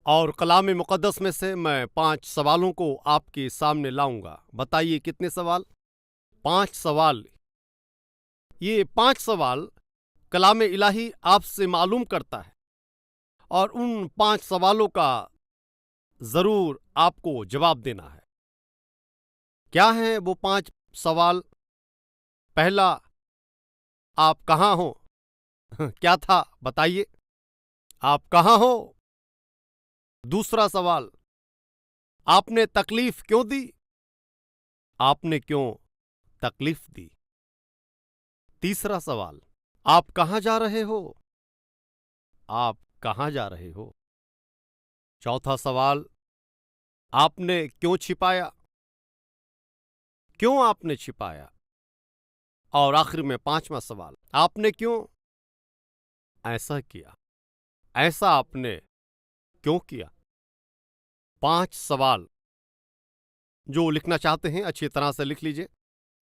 और कलाम मुक़द्दस में से मैं 5 सवालों को आपके सामने लाऊंगा। बताइए कितने सवाल? 5 सवाल। ये 5 सवाल कलाम इलाही आपसे मालूम करता है और उन 5 सवालों का ज़रूर आपको जवाब देना है। क्या हैं वो 5 सवाल? पहला, आप कहाँ हो? क्या था बताइए? आप कहाँ हो? दूसरा सवाल, आपने तकलीफ क्यों दी? आपने क्यों तकलीफ दी? तीसरा सवाल, आप कहाँ जा रहे हो? आप कहाँ जा रहे हो? चौथा सवाल, आपने क्यों छिपाया? क्यों आपने छिपाया? और आखिर में 5वां सवाल, आपने क्यों ऐसा किया? ऐसा आपने क्यों किया? 5 सवाल जो लिखना चाहते हैं अच्छी तरह से लिख लीजिए।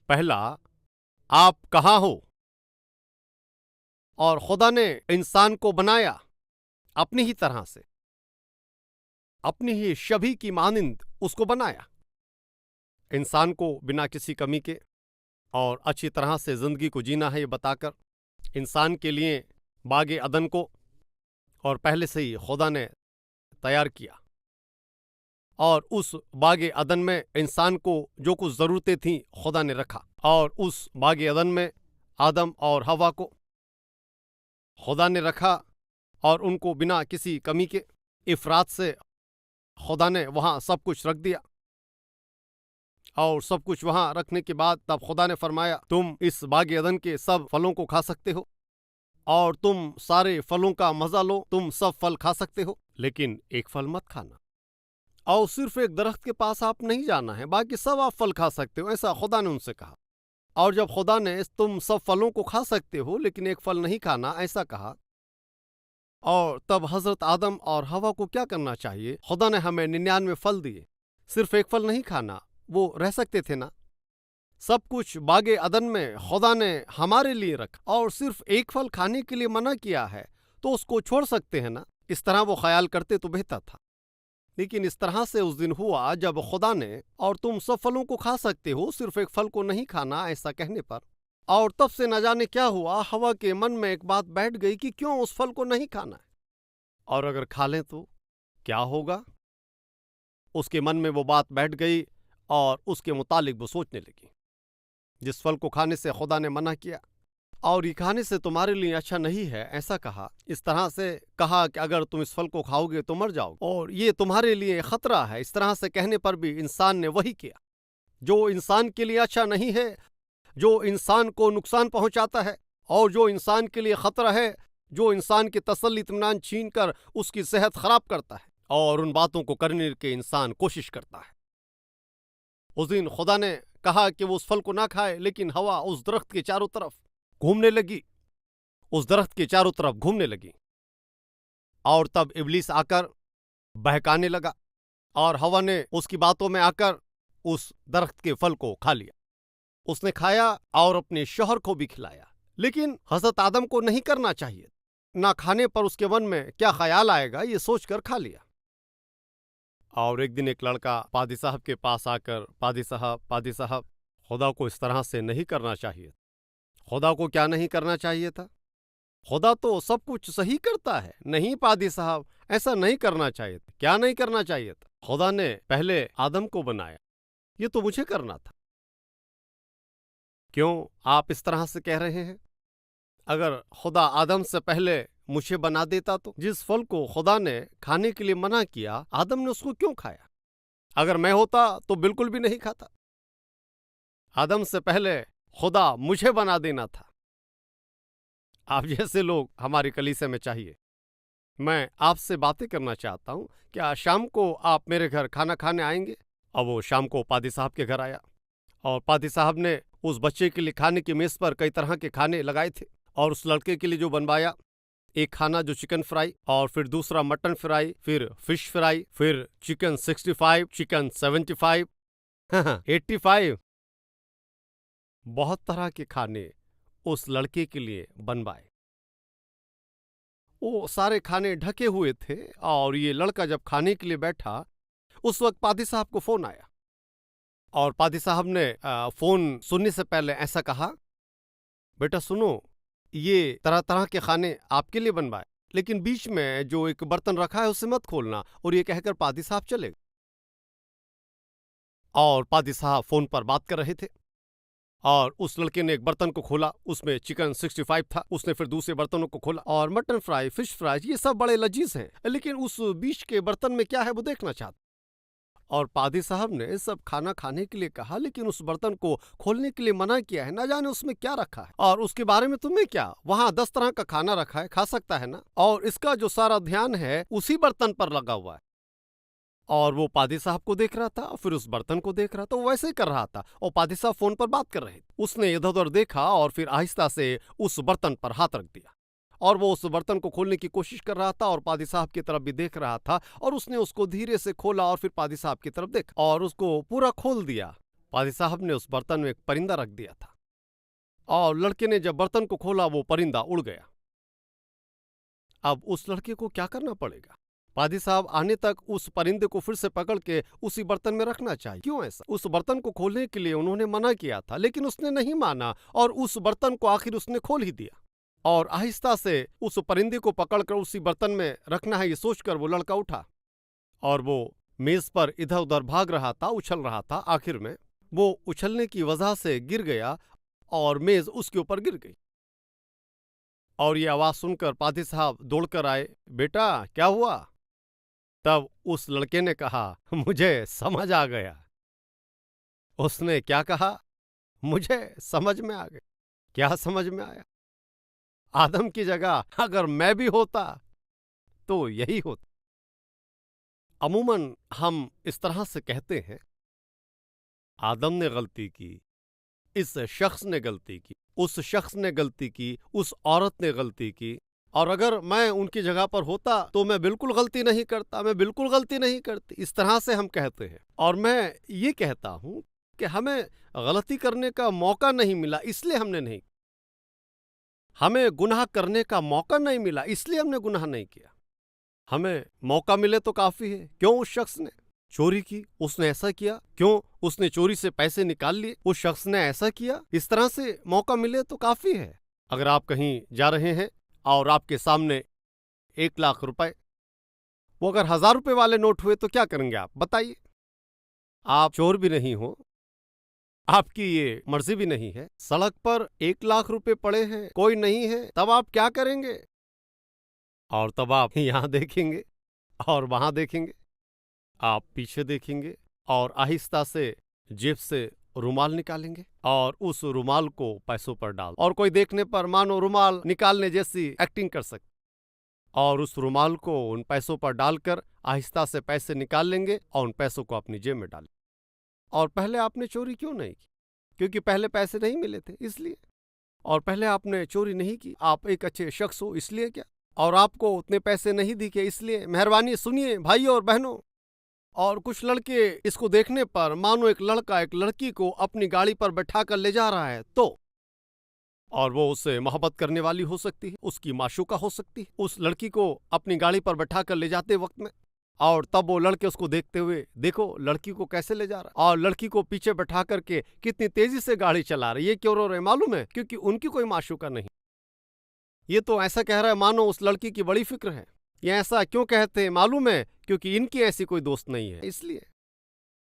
पहला, आप कहाँ हो? और खुदा ने इंसान को बनाया अपनी ही तरह से, अपनी ही छवि की मानिंद उसको बनाया। इंसान को बिना किसी कमी के और अच्छी तरह से जिंदगी को जीना है ये बताकर इंसान के लिए बागे अदन को और पहले से ही खुदा ने तैयार किया। और उस बागे अदन में इंसान को जो कुछ ज़रूरतें थीं खुदा ने रखा, और उस बागे अदन में आदम और हवा को खुदा ने रखा और उनको बिना किसी कमी के इफरात से खुदा ने वहाँ सब कुछ रख दिया। और सब कुछ वहाँ रखने के बाद तब खुदा ने फरमाया, तुम इस बागे अदन के सब फलों को खा सकते हो और तुम सारे फलों का मजा लो, तुम सब फल खा सकते हो, लेकिन एक फल मत खाना। और सिर्फ एक दरख्त के पास आप नहीं जाना है, बाकी सब आप फल खा सकते हो, ऐसा खुदा ने उनसे कहा। और जब खुदा ने तुम सब फलों को खा सकते हो लेकिन एक फल नहीं खाना ऐसा कहा, और तब हजरत आदम और हवा को क्या करना चाहिए? खुदा ने हमें 99 फल दिए, सिर्फ एक फल नहीं खाना, वो रह सकते थे ना? सब कुछ बागे अदन में खुदा ने हमारे लिए रखा और सिर्फ एक फल खाने के लिए मना किया है, तो उसको छोड़ सकते हैं ना? इस तरह वो ख्याल करते तो बेहतर था। लेकिन इस तरह से उस दिन हुआ जब खुदा ने, और तुम सब फलों को खा सकते हो, सिर्फ एक फल को नहीं खाना, ऐसा कहने पर, और तब से न जाने क्या हुआ, हवा के मन में एक बात बैठ गई कि क्यों उस फल को नहीं खाना है, और अगर खा लें तो क्या होगा? उसके मन में वो बात बैठ गई और उसके मुतालिक वो सोचने लगी। जिस फल को खाने से खुदा ने मना किया और ये खाने से तुम्हारे लिए अच्छा नहीं है, ऐसा कहा, इस तरह से कहा कि अगर तुम इस फल को खाओगे तो मर जाओगे और ये तुम्हारे लिए खतरा है। इस तरह से कहने पर भी इंसान ने वही किया जो इंसान के लिए अच्छा नहीं है, जो इंसान को नुकसान पहुंचाता है और जो इंसान के लिए खतरा है, जो इंसान की तसल्ली इत्मीनान छीन कर उसकी सेहत खराब करता है, और उन बातों को करने की इंसान कोशिश करता है। उस दिन खुदा ने कहा कि वो उस फल को ना खाए, लेकिन हवा उस दरख्त के चारों तरफ घूमने लगी, उस दरख्त के चारों तरफ घूमने लगी, और तब इब्लीस आकर बहकाने लगा और हवा ने उसकी बातों में आकर उस दरख्त के फल को खा लिया। उसने खाया और अपने शौहर को भी खिलाया, लेकिन हज़रत आदम को नहीं करना चाहिए। ना खाने पर उसके मन में क्या ख्याल आएगा ये सोचकर खा लिया। और एक दिन एक लड़का पादी साहब के पास आकर, पादी साहब, खुदा को इस तरह से नहीं करना चाहिए। खुदा को क्या नहीं करना चाहिए था? खुदा तो सब कुछ सही करता है। नहीं पादी साहब, ऐसा नहीं करना चाहिए था। क्या नहीं करना चाहिए था? खुदा ने पहले आदम को बनाया, ये तो मुझे करना था। क्यों आप इस तरह से कह रहे हैं? अगर खुदा आदम से पहले मुझे बना देता तो जिस फल को खुदा ने खाने के लिए मना किया, आदम ने उसको क्यों खाया? अगर मैं होता तो बिल्कुल भी नहीं खाता। आदम से पहले खुदा मुझे बना देना था। आप जैसे लोग हमारी कलीसिया में चाहिए। मैं आपसे बातें करना चाहता हूँ। क्या शाम को आप मेरे घर खाना खाने आएंगे? अब वो शाम को पादी साहब के घर आया और पादी साहब ने उस बच्चे के लिए खाने की मेज पर कई तरह के खाने लगाए थे, और उस लड़के के लिए जो बनवाया, एक खाना जो चिकन फ्राई, और फिर दूसरा मटन फ्राई, फिर फिश फ्राई, फिर चिकन 65, चिकन 75, 85, बहुत तरह के खाने उस लड़के के लिए बनवाए। वो सारे खाने ढके हुए थे और ये लड़का जब खाने के लिए बैठा उस वक्त पादी साहब को फोन आया और पादी साहब ने फोन सुनने से पहले ऐसा कहा, बेटा सुनो, ये तरह तरह के खाने आपके लिए बनवाए, लेकिन बीच में जो एक बर्तन रखा है उसे मत खोलना। और ये कहकर पादी साहब चले गए और पादी साहब फोन पर बात कर रहे थे और उस लड़के ने एक बर्तन को खोला, उसमें चिकन 65 था। उसने फिर दूसरे बर्तनों को खोला और मटन फ्राई, फिश फ्राई, ये सब बड़े लजीज हैं, लेकिन उस बीच के बर्तन में क्या है वो देखना चाहता। और पादी साहब ने सब खाना खाने के लिए कहा, लेकिन उस बर्तन को खोलने के लिए मना किया है, ना जाने उसमें क्या रखा है और उसके बारे में तुम्हें क्या, वहां 10 तरह का खाना रखा है, खा सकता है ना। और इसका जो सारा ध्यान है उसी बर्तन पर लगा हुआ है। और वो पादी साहब को देख रहा था, फिर उस बर्तन को देख रहा था, वो वैसे ही कर रहा था और पादी साहब फोन पर बात कर रहे थे। उसने इधर उधर देखा और फिर आहिस्ता से उस बर्तन पर हाथ रख दिया और वो उस बर्तन को खोलने की कोशिश कर रहा था और पादी साहब की तरफ भी देख रहा था और उसने उसको धीरे से खोला और फिर पादी साहब की तरफ देखा और उसको पूरा खोल दिया। पादी साहब ने उस बर्तन में एक परिंदा रख दिया था और लड़के ने जब बर्तन को खोला वो परिंदा उड़ गया। अब उस लड़के को क्या करना पड़ेगा? पादी साहब आने तक उस परिंदे को फिर से पकड़ के उसी बर्तन में रखना चाहिए। क्यों ऐसा? उस बर्तन को खोलने के लिए उन्होंने मना किया था, लेकिन उसने नहीं माना और उस बर्तन को आखिर उसने खोल ही दिया और आहिस्ता से उस परिंदे को पकड़कर उसी बर्तन में रखना है ये सोचकर वो लड़का उठा और वो मेज पर इधर उधर भाग रहा था, उछल रहा था। आखिर में वो उछलने की वजह से गिर गया और मेज उसके ऊपर गिर गई और ये आवाज सुनकर पादी साहब दौड़कर आए, बेटा क्या हुआ? तब उस लड़के ने कहा, मुझे समझ आ गया। उसने क्या कहा? मुझे समझ में आ गया। क्या समझ में आया? आदम की जगह अगर मैं भी होता तो यही होता। अमूमन हम इस तरह से कहते हैं, आदम ने गलती की, इस शख्स ने गलती की, उस शख्स ने गलती की, उस औरत ने गलती की, और अगर मैं उनकी जगह पर होता तो मैं बिल्कुल गलती नहीं करता, मैं बिल्कुल गलती नहीं करती। इस तरह से हम कहते हैं। और मैं ये कहता हूं कि हमें गलती करने का मौका नहीं मिला इसलिए हमने नहीं, हमें गुनाह करने का मौका नहीं मिला इसलिए हमने गुनाह नहीं किया। हमें मौका मिले तो काफी है। क्यों उस शख्स ने चोरी की, उसने ऐसा किया, क्यों उसने चोरी से पैसे निकाल लिए, उस शख्स ने ऐसा किया, इस तरह से मौका मिले तो काफी है। अगर आप कहीं जा रहे हैं और आपके सामने 1 लाख रुपए, वो अगर 1000 रुपए वाले नोट हुए तो क्या करेंगे आप बताइए? आप चोर भी नहीं हो, आपकी ये मर्जी भी नहीं है, सड़क पर 1 लाख रुपए पड़े हैं, कोई नहीं है, तब आप क्या करेंगे? और तब आप यहां देखेंगे और वहां देखेंगे, आप पीछे देखेंगे और आहिस्ता से जेब से रुमाल निकालेंगे और उस रुमाल को पैसों पर डाल, और कोई देखने पर मानो रुमाल निकालने जैसी एक्टिंग कर सकते और उस रुमाल को उन पैसों पर डालकर आहिस्ता से पैसे निकाल लेंगे और उन पैसों को अपनी जेब में डालें। और पहले आपने चोरी क्यों नहीं की? क्योंकि पहले पैसे नहीं मिले थे इसलिए। और पहले आपने चोरी नहीं की, आप एक अच्छे शख्स हो इसलिए क्या? और आपको उतने पैसे नहीं दिखे इसलिए। मेहरबानी सुनिए भाइयों और बहनों। और कुछ लड़के इसको देखने पर मानो एक लड़का एक लड़की को अपनी गाड़ी पर बैठा कर ले जा रहा है तो, और वो उससे मोहब्बत करने वाली हो सकती है, उसकी माशूका हो सकती है, उस लड़की को अपनी गाड़ी पर बैठा कर ले जाते वक्त में, और तब वो लड़के उसको देखते हुए, देखो लड़की को कैसे ले जा रहा है और लड़की को पीछे बैठा करके कितनी तेजी से गाड़ी चला रही है। ये क्यों रो रहे मालूम है? क्योंकि उनकी कोई माशूका नहीं। ये तो ऐसा कह रहा है मानो उस लड़की की बड़ी फिक्र है। ये ऐसा क्यों कहते हैं मालूम है? क्योंकि इनकी ऐसी कोई दोस्त नहीं है इसलिए।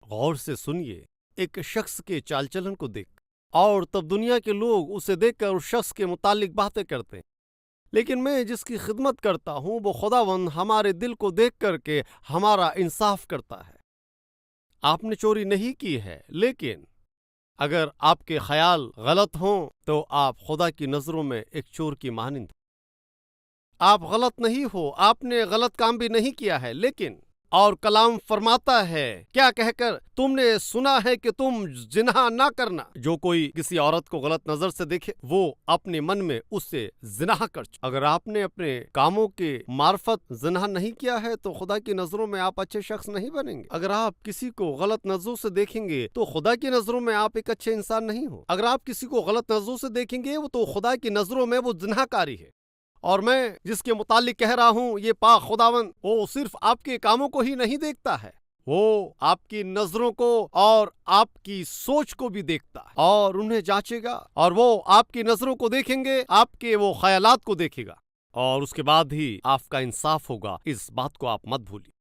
गौर से सुनिए एक शख्स के चाल चलन को देख, और तब दुनिया के लोग उसे देखकर उस शख्स के मुतालिक बातें करते हैं। लेकिन मैं जिसकी खिदमत करता हूं वो खुदावंद हमारे दिल को देख करके हमारा इंसाफ करता है। आपने चोरी नहीं की है, लेकिन अगर आपके ख्याल गलत हों तो आप खुदा की नजरों में एक चोर की मानिंद। आप गलत नहीं हो, आपने गलत काम भी नहीं किया है, लेकिन और कलाम फरमाता है क्या कहकर, तुमने सुना है कि तुम जिन्हा ना करना। जो कोई किसी औरत को गलत नजर से देखे वो अपने मन में उससे जिन्हा कर। अगर आपने अपने कामों के मार्फत जिन्हा नहीं किया है तो खुदा की नजरों में आप अच्छे शख्स नहीं बनेंगे। अगर आप किसी को गलत नजरों से देखेंगे तो खुदा की नजरों में आप एक अच्छे इंसान नहीं हो। अगर आप किसी को गलत नजरों से देखेंगे तो खुदा की नजरों में वो जिन्हाकारी है और मैं जिसके मुतालिक कह रहा हूं, ये पाक खुदावन वो सिर्फ आपके कामों को ही नहीं देखता है, वो आपकी नजरों को और आपकी सोच को भी देखता है और उन्हें जांचेगा, और वो आपकी नजरों को देखेंगे, आपके वो ख्यालात को देखेगा, और उसके बाद ही आपका इंसाफ होगा। इस बात को आप मत भूलिए।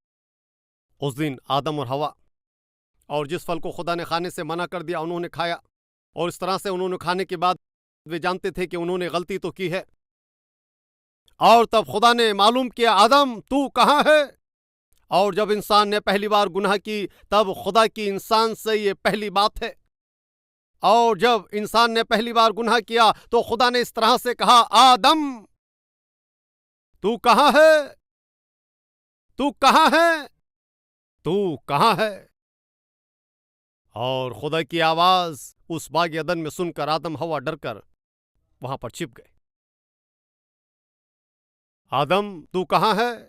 उस दिन आदम और हवा, और जिस फल को खुदा ने खाने से मना कर दिया उन्होंने खाया, और इस तरह से उन्होंने खाने के बाद वे जानते थे कि उन्होंने गलती तो की है। और तब खुदा ने मालूम किया, आदम तू कहाँ है? और जब इंसान ने पहली बार गुनाह की तब खुदा की इंसान से ये पहली बात है। और जब इंसान ने पहली बार गुनाह किया तो खुदा ने इस तरह से कहा, आदम तू कहाँ है? तू कहाँ है? तू कहाँ है? और खुदा की आवाज उस बाग अदन में सुनकर आदम हवा डरकर वहां पर छिप गए। आदम तू कहाँ है?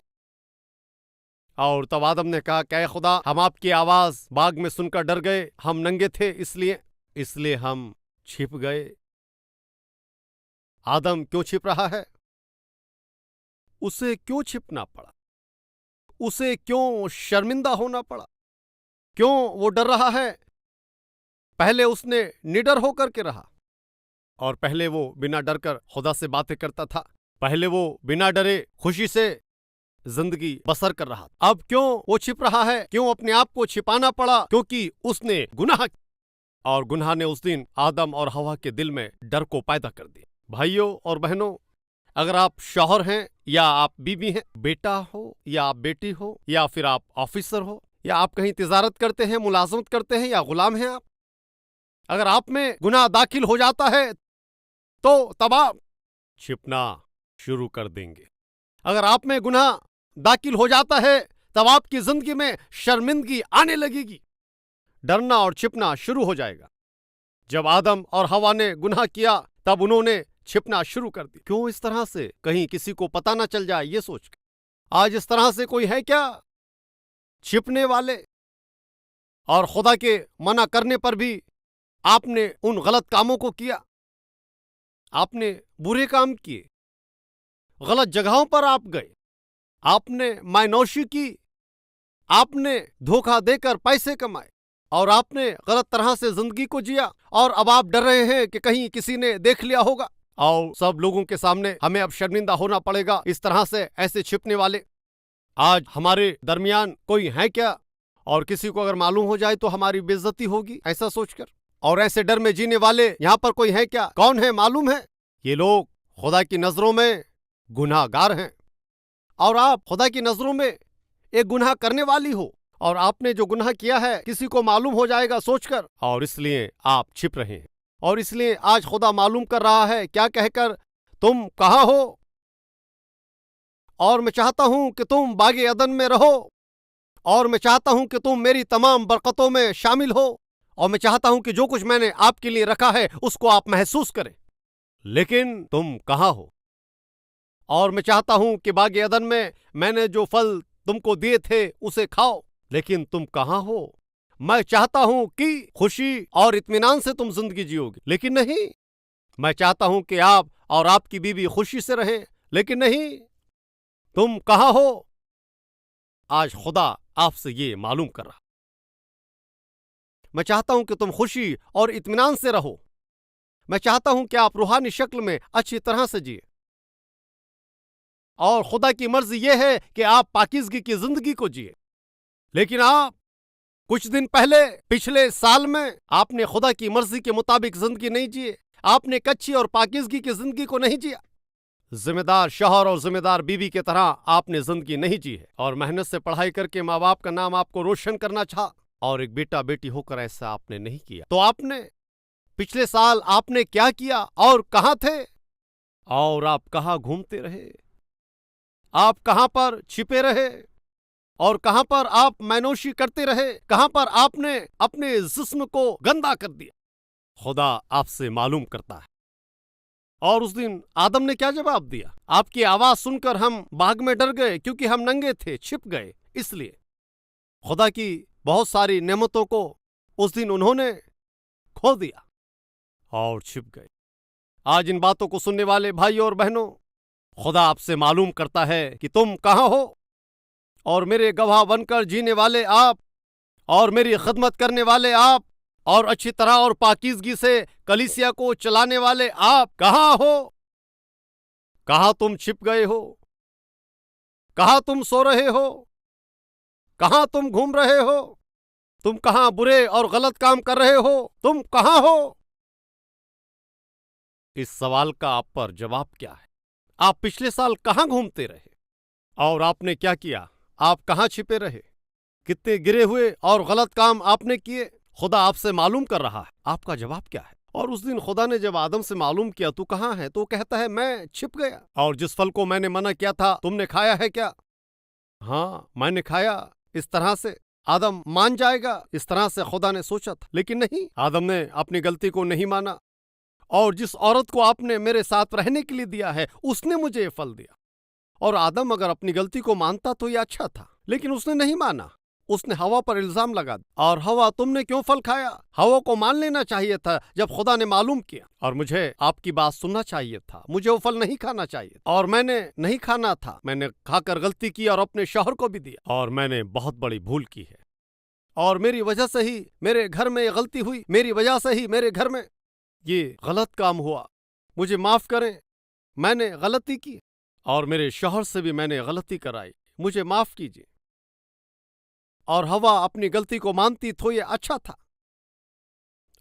और तब आदम ने कहा, क्या खुदा, हम आपकी आवाज बाग में सुनकर डर गए, हम नंगे थे इसलिए हम छिप गए। आदम क्यों छिप रहा है? उसे क्यों छिपना पड़ा? उसे क्यों शर्मिंदा होना पड़ा? क्यों वो डर रहा है? पहले उसने निडर होकर के रहा, और पहले वो बिना डर कर खुदा से बातें करता था। पहले वो बिना डरे खुशी से जिंदगी बसर कर रहा था। अब क्यों वो छिप रहा है? क्यों अपने आप को छिपाना पड़ा? क्योंकि उसने गुनाह, और गुनाह ने उस दिन आदम और हवा के दिल में डर को पैदा कर दिया। भाइयों और बहनों, अगर आप शौहर हैं या आप बीवी हैं, बेटा हो या आप बेटी हो, या फिर आप ऑफिसर हो, या आप कहीं तिजारत करते हैं, मुलाजमत करते हैं, या गुलाम हैं आप, अगर आप में गुनाह दाखिल हो जाता है तो तब आप छिपना शुरू कर देंगे। अगर आप में गुनाह दाखिल हो जाता है तब आपकी जिंदगी में शर्मिंदगी आने लगेगी, डरना और छिपना शुरू हो जाएगा। जब आदम और हवा ने गुनाह किया तब उन्होंने छिपना शुरू कर दिया। क्यों इस तरह से? कहीं किसी को पता ना चल जाए ये सोचकर। आज इस तरह से कोई है क्या छिपने वाले? और खुदा के मना करने पर भी आपने उन गलत कामों को किया, आपने बुरे काम किए, गलत जगहों पर आप गए, आपने मायनौशी की, आपने धोखा देकर पैसे कमाए, और आपने गलत तरह से जिंदगी को जिया, और अब आप डर रहे हैं कि कहीं किसी ने देख लिया होगा और सब लोगों के सामने हमें अब शर्मिंदा होना पड़ेगा। इस तरह से ऐसे छिपने वाले आज हमारे दरमियान कोई है क्या? और किसी को अगर मालूम हो जाए तो हमारी बेइज्जती होगी, ऐसा सोचकर। और ऐसे डर में जीने वाले यहां पर कोई है क्या? कौन है मालूम है? ये लोग खुदा की नजरों में गुनाहगार हैं, और आप खुदा की नजरों में एक गुनाह करने वाली हो, और आपने जो गुनाह किया है किसी को मालूम हो जाएगा सोचकर, और इसलिए आप छिप रहे हैं। और इसलिए आज खुदा मालूम कर रहा है, क्या कहकर, तुम कहाँ हो? और मैं चाहता हूं कि तुम बागे अदन में रहो, और मैं चाहता हूं कि तुम मेरी तमाम बरकतों में शामिल हो, और मैं चाहता हूं कि जो कुछ मैंने आपके लिए रखा है उसको आप महसूस करें। लेकिन तुम कहाँ हो? और मैं चाहता हूं कि बागे अदन में मैंने जो फल तुमको दिए थे उसे खाओ, लेकिन तुम कहाँ हो? मैं चाहता हूं कि खुशी और इत्मीनान से तुम जिंदगी जियोगे, लेकिन नहीं। मैं चाहता हूं कि आप और आपकी बीवी खुशी से रहें, लेकिन नहीं। तुम कहाँ हो? आज खुदा आपसे ये मालूम कर रहा। मैं चाहता हूं कि तुम खुशी और इत्मीनान से रहो। मैं चाहता हूं कि आप रूहानी शक्ल में अच्छी तरह से जिए, और खुदा की मर्जी यह है कि आप पाकीज़गी की जिंदगी को जिए। लेकिन आप कुछ दिन पहले, पिछले साल में, आपने खुदा की मर्जी के मुताबिक जिंदगी नहीं जिए। आपने कच्ची और पाकीज़गी की जिंदगी को नहीं जिया। जिम्मेदार शौहर और जिम्मेदार बीवी की तरह आपने जिंदगी नहीं जी है, और मेहनत से पढ़ाई करके माँ बाप का नाम आपको रोशन करना चाहा, और एक बेटा बेटी होकर ऐसा आपने नहीं किया। तो आपने पिछले साल आपने क्या किया और कहां थे? और आप कहां घूमते रहे? आप कहां पर छिपे रहे? और कहां पर आप मैनोशी करते रहे? कहां पर आपने अपने जिस्म को गंदा कर दिया? खुदा आपसे मालूम करता है। और उस दिन आदम ने क्या जवाब दिया? आपकी आवाज सुनकर हम बाग में डर गए, क्योंकि हम नंगे थे, छिप गए। इसलिए खुदा की बहुत सारी नेमतों को उस दिन उन्होंने खो दिया और छिप गए। आज इन बातों को सुनने वाले भाइयों और बहनों, खुदा आपसे मालूम करता है कि तुम कहाँ हो, और मेरे गवाह बनकर जीने वाले आप, और मेरी खिदमत करने वाले आप, और अच्छी तरह और पाकीज़गी से कलीसिया को चलाने वाले आप कहाँ हो? कहाँ तुम छिप गए हो? कहाँ तुम सो रहे हो? कहाँ तुम घूम रहे हो? तुम कहाँ बुरे और गलत काम कर रहे हो? तुम कहाँ हो? इस सवाल का आप पर जवाब क्या है? आप पिछले साल कहाँ घूमते रहे और आपने क्या किया? आप कहाँ छिपे रहे? कितने गिरे हुए और गलत काम आपने किए? खुदा आपसे मालूम कर रहा है। आपका जवाब क्या है? और उस दिन खुदा ने जब आदम से मालूम किया तू कहाँ है, तो कहता है मैं छिप गया। और जिस फल को मैंने मना किया था तुमने खाया है क्या? हाँ, मैंने खाया। इस तरह से आदम मान जाएगा, इस तरह से खुदा ने सोचा था, लेकिन नहीं, आदम ने अपनी गलती को नहीं माना। और जिस औरत को आपने मेरे साथ रहने के लिए दिया है उसने मुझे ये फल दिया। और आदम अगर अपनी गलती को मानता तो ये अच्छा था, लेकिन उसने नहीं माना। उसने हवा पर इल्जाम लगा दिया, और हवा तुमने क्यों फल खाया? हवा को मान लेना चाहिए था जब खुदा ने मालूम किया, और मुझे आपकी बात सुनना चाहिए था। मुझे वो फल नहीं खाना चाहिए और मैंने नहीं खाना था। मैंने खाकर गलती की और अपने शौहर को भी दिया, और मैंने बहुत बड़ी भूल की है। और मेरी वजह से ही मेरे घर में ये गलती हुई, मेरी वजह से ही मेरे घर में ये गलत काम हुआ। मुझे माफ करें, मैंने गलती की, और मेरे शौहर से भी मैंने गलती कराई। मुझे माफ कीजिए। और हवा अपनी गलती को मानती तो ये अच्छा था,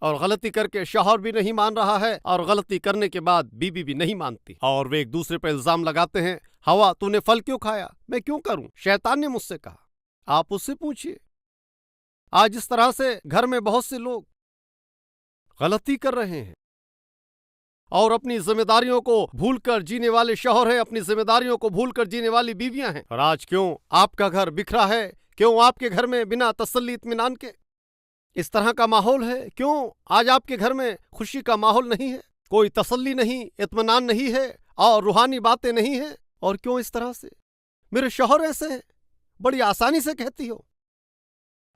और गलती करके शौहर भी नहीं मान रहा है, और गलती करने के बाद बीबी भी नहीं मानती, और वे एक दूसरे पर इल्जाम लगाते हैं। हवा तूने फल क्यों खाया? मैं क्यों करूं? शैतान ने मुझसे कहा। आप उससे पूछिए। आज इस तरह से घर में बहुत से लोग गलती कर रहे हैं और अपनी जिम्मेदारियों को भूलकर जीने वाले शौहर हैं, अपनी जिम्मेदारियों को भूलकर जीने वाली बीवियां हैं। और आज क्यों आपका घर बिखरा है? क्यों आपके घर में बिना तसल्ली इत्मीनान के इस तरह का माहौल है? क्यों आज आपके घर में खुशी का माहौल नहीं है? कोई तसल्ली नहीं, इत्मीनान नहीं है, और रूहानी बातें नहीं है। और क्यों इस तरह से? मेरे शौहर ऐसे हैं, बड़ी आसानी से कहती हो,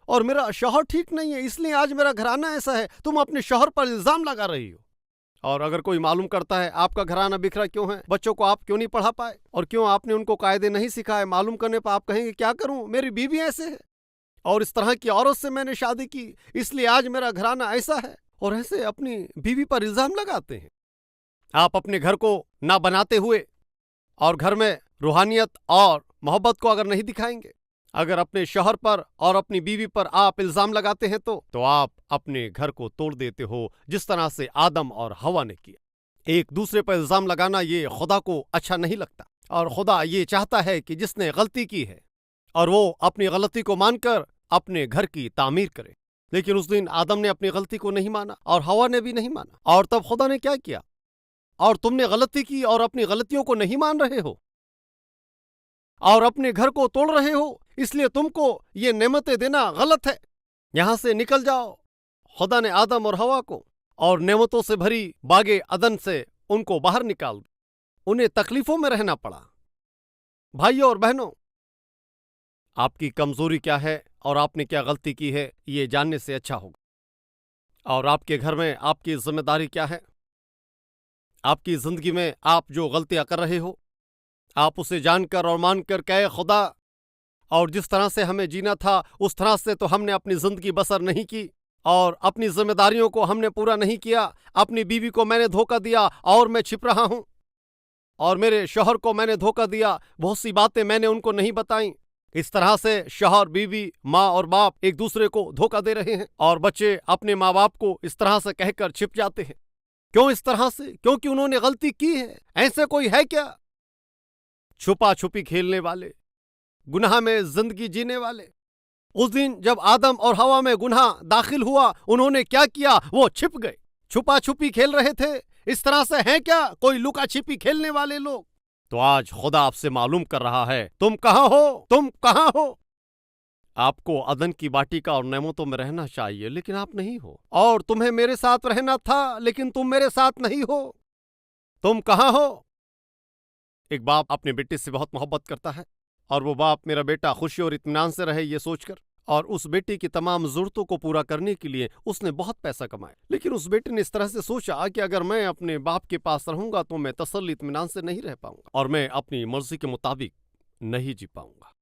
और मेरा शौहर ठीक नहीं है इसलिए आज मेरा घराना ऐसा है। तुम अपने शौहर पर इल्जाम लगा रही हो। और अगर कोई मालूम करता है आपका घराना बिखरा क्यों है, बच्चों को आप क्यों नहीं पढ़ा पाए, और क्यों आपने उनको कायदे नहीं सिखाए, मालूम करने पर आप कहेंगे क्या करूं, मेरी बीवी ऐसे है और इस तरह की औरत से मैंने शादी की इसलिए आज मेरा घराना ऐसा है। और ऐसे अपनी बीवी पर इल्जाम लगाते हैं। आप अपने घर को ना बनाते हुए और घर में रूहानियत और मोहब्बत को अगर नहीं दिखाएंगे, अगर अपने शौहर पर और अपनी बीवी पर आप इल्जाम लगाते हैं तो आप अपने घर को तोड़ देते हो, जिस तरह से आदम और हवा ने किया। एक दूसरे पर इल्जाम लगाना ये खुदा को अच्छा नहीं लगता, और खुदा ये चाहता है कि जिसने गलती की है और वो अपनी गलती को मानकर अपने घर की तामीर करे। लेकिन उस दिन आदम ने अपनी गलती को नहीं माना और हवा ने भी नहीं माना, और तब खुदा ने क्या किया? और तुमने गलती की और अपनी गलतियों को नहीं मान रहे हो और अपने घर को तोड़ रहे हो, इसलिए तुमको ये नेमतें देना गलत है। यहां से निकल जाओ। खुदा ने आदम और हवा को और नेमतों से भरी बागे अदन से उनको बाहर निकाल दिया। उन्हें तकलीफों में रहना पड़ा। भाइयों और बहनों, आपकी कमजोरी क्या है और आपने क्या गलती की है, ये जानने से अच्छा होगा। और आपके घर में आपकी जिम्मेदारी क्या है? आपकी जिंदगी में आप जो गलतियां कर रहे हो, आप उसे जानकर और मानकर कहे खुदा, और जिस तरह से हमें जीना था उस तरह से तो हमने अपनी जिंदगी बसर नहीं की, और अपनी जिम्मेदारियों को हमने पूरा नहीं किया। अपनी बीवी को मैंने धोखा दिया और मैं छिप रहा हूं, और मेरे शौहर को मैंने धोखा दिया, बहुत सी बातें मैंने उनको नहीं बताई। इस तरह से शौहर, बीवी, माँ और बाप एक दूसरे को धोखा दे रहे हैं, और बच्चे अपने माँ बाप को इस तरह से कहकर छिप जाते हैं। क्यों इस तरह से? क्योंकि उन्होंने गलती की है। ऐसे कोई है क्या? छुपा छुपी खेलने वाले, गुनाह में जिंदगी जीने वाले। उस दिन जब आदम और हवा में गुनाह दाखिल हुआ, उन्होंने क्या किया? वो छिप गए, छुपा छुपी खेल रहे थे। इस तरह से हैं क्या कोई लुका छिपी खेलने वाले लोग? तो आज खुदा आपसे मालूम कर रहा है, तुम कहां हो? तुम कहां हो? आपको अदन की वाटिका और नेमतों में रहना चाहिए, लेकिन आप नहीं हो। और तुम्हें मेरे साथ रहना था, लेकिन तुम मेरे साथ नहीं हो। तुम कहां हो? एक बाप अपने बेटे से बहुत मोहब्बत करता है, और वो बाप मेरा बेटा खुशी और इत्मीनान से रहे ये सोचकर, और उस बेटे की तमाम ज़रूरतों को पूरा करने के लिए उसने बहुत पैसा कमाया। लेकिन उस बेटे ने इस तरह से सोचा कि अगर मैं अपने बाप के पास रहूंगा तो मैं तसल्ली इत्मीनान से नहीं रह पाऊंगा और मैं अपनी मर्जी के मुताबिक नहीं जी पाऊंगा।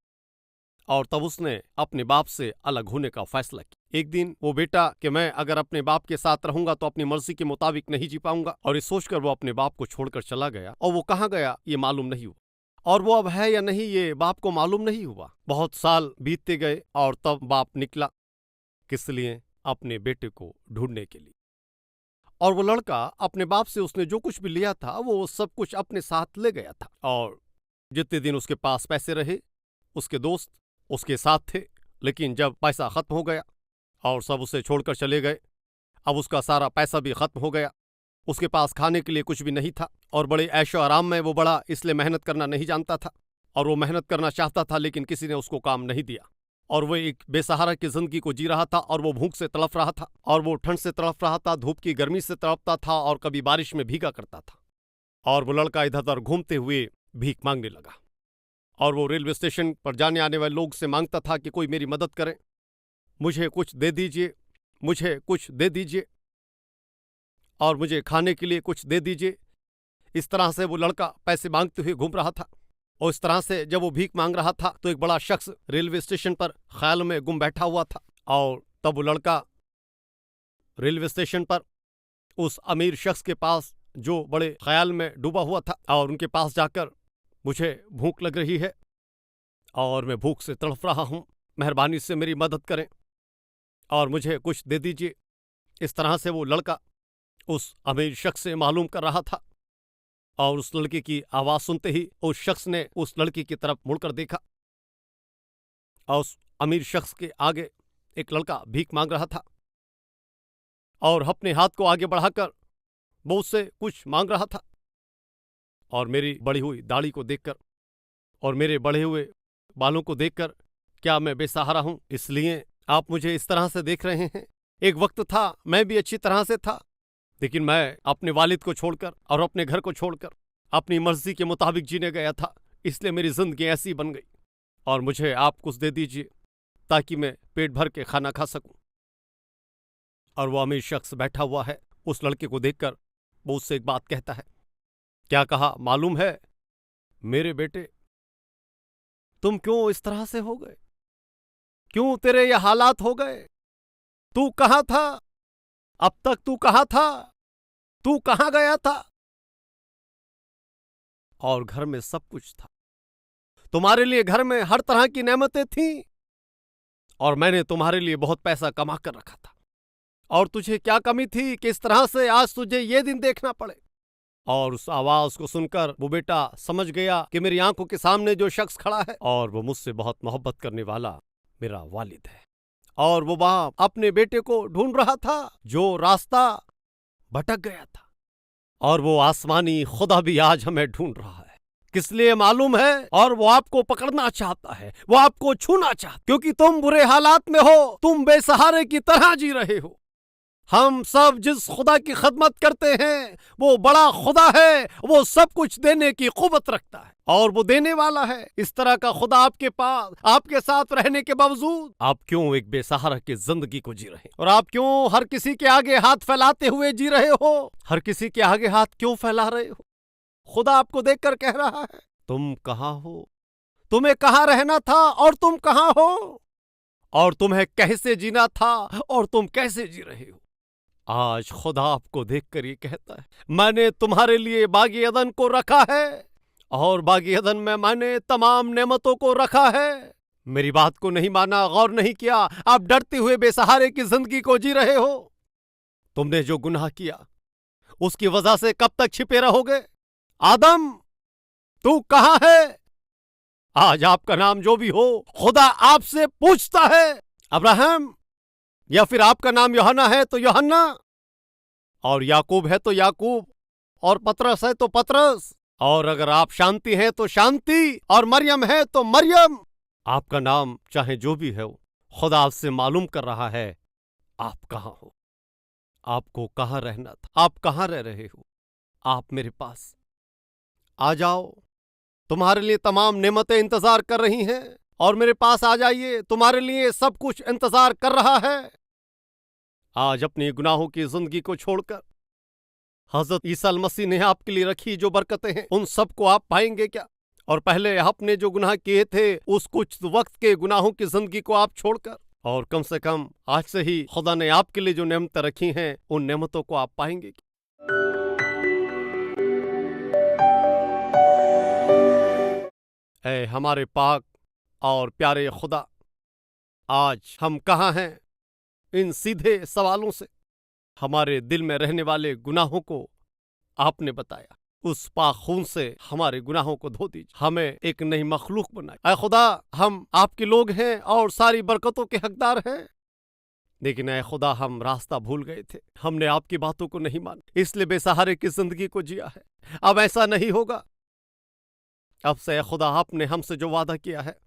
और तब उसने अपने बाप से अलग होने का फैसला किया। एक दिन वो बेटा कि मैं अगर अपने बाप के साथ रहूंगा तो अपनी मर्जी के मुताबिक नहीं जी पाऊंगा, और ये सोचकर वो अपने बाप को छोड़कर चला गया। और वो कहाँ गया ये मालूम नहीं हुआ, और वो अब है या नहीं ये बाप को मालूम नहीं हुआ। बहुत साल बीतते गए और तब बाप निकला। किस लिए? अपने बेटे को ढूंढने के लिए। और वो लड़का अपने बाप से उसने जो कुछ भी लिया था वो सब कुछ अपने साथ ले गया था। और जितने दिन उसके पास पैसे रहे उसके दोस्त उसके साथ थे, लेकिन जब पैसा खत्म हो गया और सब उसे छोड़कर चले गए, अब उसका सारा पैसा भी खत्म हो गया। उसके पास खाने के लिए कुछ भी नहीं था और बड़े ऐशो आराम में वो बड़ा, इसलिए मेहनत करना नहीं जानता था। और वो मेहनत करना चाहता था लेकिन किसी ने उसको काम नहीं दिया, और वो एक बेसहारा की जिंदगी को जी रहा था। और वो भूख से तड़फ रहा था, और वो ठंड से तड़फ रहा था, धूप की गर्मी से तड़पता था, और कभी बारिश में भीगा करता था। और वो लड़का इधर उधर घूमते हुए भीख मांगने लगा। और वो रेलवे स्टेशन पर जाने आने वाले लोग से मांगता था कि कोई मेरी मदद करे, मुझे कुछ दे दीजिए, मुझे कुछ दे दीजिए, और मुझे खाने के लिए कुछ दे दीजिए। इस तरह से वो लड़का पैसे मांगते हुए घूम रहा था। और इस तरह से जब वो भीख मांग रहा था तो एक बड़ा शख्स रेलवे स्टेशन पर ख्याल में गुम बैठा हुआ था। और तब वो लड़का रेलवे स्टेशन पर उस अमीर शख्स के पास जो बड़े ख्याल में डूबा हुआ था, और उनके पास जाकर, मुझे भूख लग रही है और मैं भूख से तड़फ रहा हूं, मेहरबानी से मेरी मदद करें और मुझे कुछ दे दीजिए। इस तरह से वो लड़का उस अमीर शख्स से मालूम कर रहा था। और उस लड़के की आवाज़ सुनते ही उस शख्स ने उस लड़की की तरफ मुड़कर देखा, और उस अमीर शख्स के आगे एक लड़का भीख मांग रहा था और अपने हाथ को आगे बढ़ाकर वो उससे कुछ मांग रहा था। और मेरी बढ़ी हुई दाढ़ी को देखकर और मेरे बढ़े हुए बालों को देखकर क्या मैं बेसहारा हूं, इसलिए आप मुझे इस तरह से देख रहे हैं? एक वक्त था मैं भी अच्छी तरह से था, लेकिन मैं अपने वालिद को छोड़कर और अपने घर को छोड़कर अपनी मर्जी के मुताबिक जीने गया था, इसलिए मेरी जिंदगी ऐसी बन गई। और मुझे आप कुछ दे दीजिए ताकि मैं पेट भर के खाना खा सकूं। और वो अमीर शख्स बैठा हुआ है, उस लड़के को देखकर वो उससे एक बात कहता है। क्या कहा मालूम है? मेरे बेटे, तुम क्यों इस तरह से हो गए? क्यों तेरे ये हालात हो गए? तू कहां था? अब तक तू कहां था? तू कहां गया था? और घर में सब कुछ था, तुम्हारे लिए घर में हर तरह की नेमतें थीं, और मैंने तुम्हारे लिए बहुत पैसा कमा कर रखा था। और तुझे क्या कमी थी कि इस तरह से आज तुझे ये दिन देखना पड़े? और उस आवाज को सुनकर वो बेटा समझ गया कि मेरी आंखों के सामने जो शख्स खड़ा है और वो मुझसे बहुत मोहब्बत करने वाला मेरा वालिद है। और वो बाप अपने बेटे को ढूंढ रहा था जो रास्ता भटक गया था। और वो आसमानी खुदा भी आज हमें ढूंढ रहा है। किस लिए मालूम है? और वो आपको पकड़ना चाहता है, वो आपको छूना चाहता, क्योंकि तुम बुरे हालात में हो, तुम बेसहारे की तरह जी रहे हो। हम सब जिस खुदा की खदमत करते हैं वो बड़ा खुदा है, वो सब कुछ देने की कुव्वत रखता है और वो देने वाला है। इस तरह का खुदा आपके पास, आपके साथ रहने के बावजूद आप क्यों एक बेसहारा की जिंदगी को जी रहे हैं? और आप क्यों हर किसी के आगे हाथ फैलाते हुए जी रहे हो? हर किसी के आगे हाथ क्यों फैला रहे हो? खुदा आपको देखकर कह रहा है, तुम कहां हो? तुम्हें कहां रहना था और तुम कहां हो? और तुम्हें कैसे जीना था और तुम कैसे जी रहे हो? आज खुदा आपको देखकर ये कहता है, मैंने तुम्हारे लिए बागी अदन को रखा है, और बागी अदन में मैंने तमाम नेमतों को रखा है। मेरी बात को नहीं माना, गौर नहीं किया, आप डरते हुए बेसहारे की जिंदगी को जी रहे हो। तुमने जो गुनाह किया उसकी वजह से कब तक छिपे रहोगे? आदम, तू कहां है? आज आपका नाम जो भी हो, खुदा आपसे पूछता है। अब्राहम, या फिर आपका नाम यूहन्ना है तो यूहन्ना, और याकूब है तो याकूब, और पतरस है तो पतरस, और अगर आप शांति हैं तो शांति, और मरियम है तो मरियम। आपका नाम चाहे जो भी है, खुदा आपसे मालूम कर रहा है आप कहां हो, आपको कहां रहना था, आप कहां रह रहे हो। आप मेरे पास आ जाओ, तुम्हारे लिए तमाम नेमतें इंतजार कर रही हैं। और मेरे पास आ जाइए, तुम्हारे लिए सब कुछ इंतजार कर रहा है। आज अपनी गुनाहों की जिंदगी को छोड़कर हजरत ईसा मसीह ने आपके लिए रखी जो बरकतें हैं, उन सब को आप पाएंगे क्या? और पहले आपने जो गुनाह किए थे, उस कुछ वक्त के गुनाहों की जिंदगी को आप छोड़कर, और कम से कम आज से ही खुदा ने आपके लिए जो नेमतें रखी हैं, उन नेमतों को आप पाएंगे क्या? ऐ हमारे पाक और प्यारे खुदा, आज हम कहाँ हैं? इन सीधे सवालों से हमारे दिल में रहने वाले गुनाहों को आपने बताया। उस पाक खून से हमारे गुनाहों को धो दीजिए, हमें एक नई मखलूक बनाए। ऐ खुदा, हम आपके लोग हैं और सारी बरकतों के हकदार हैं, लेकिन ऐ खुदा हम रास्ता भूल गए थे, हमने आपकी बातों को नहीं माना, इसलिए बेसहारे की जिंदगी को जिया है। अब ऐसा नहीं होगा। अब से ऐ खुदा आपने हमसे जो वादा किया है,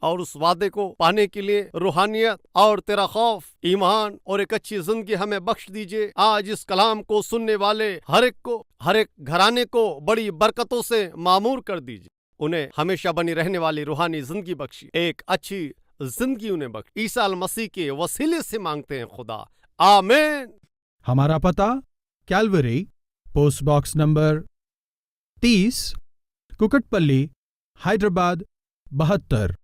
और उस वादे को पाने के लिए रूहानियत और तेरा खौफ, ईमान और एक अच्छी जिंदगी हमें बख्श दीजिए। आज इस कलाम को सुनने वाले हर एक घराने को बड़ी बरकतों से मामूर कर दीजिए। उन्हें हमेशा बनी रहने वाली रूहानी जिंदगी बख्शी, एक अच्छी जिंदगी उन्हें बख्श। ईसा मसीह के वसीले से मांगते हैं खुदा, आमीन। हमारा पता Calvary, post box number 30, Kukatpally, Hyderabad 72।